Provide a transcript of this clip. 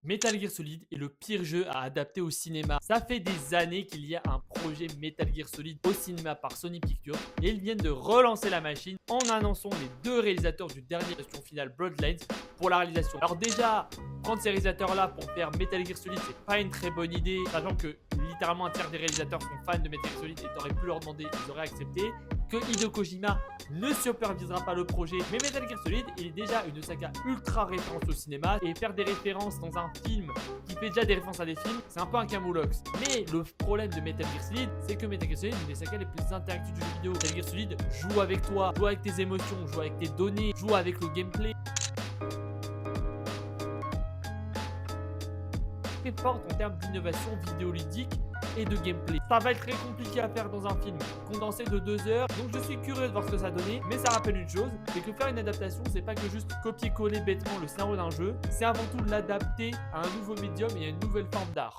Metal Gear Solid est le pire jeu à adapter au cinéma. Ça fait des années qu'il y a un projet Metal Gear Solid au cinéma par Sony Pictures et ils viennent de relancer la machine en annonçant les deux réalisateurs du dernier version finale Bloodlines pour la réalisation. Alors déjà, prendre ces réalisateurs là pour faire Metal Gear Solid, c'est pas une très bonne idée, sachant que littéralement un tiers des réalisateurs sont fans de Metal Gear Solid et t'aurais pu leur demander, ils auraient accepté. Que Hideo Kojima ne supervisera pas le projet, mais Metal Gear Solid il est déjà une saga ultra référence au cinéma et faire des références dans un film qui fait déjà des références à des films, c'est un peu un camoulox. Mais le problème de Metal Gear Solid, c'est que Metal Gear Solid est une des sagas les plus interactives du jeu vidéo. Metal Gear Solid joue avec toi, joue avec tes émotions, joue avec tes données, joue avec le gameplay. Très forte en termes d'innovation vidéoludique et de gameplay. Ça va être très compliqué à faire dans un film condensé de 2 heures, donc je suis curieux de voir ce que ça donnait, mais ça rappelle une chose, c'est que faire une adaptation, c'est pas que juste copier-coller bêtement le scénario d'un jeu, c'est avant tout l'adapter à un nouveau médium et à une nouvelle forme d'art.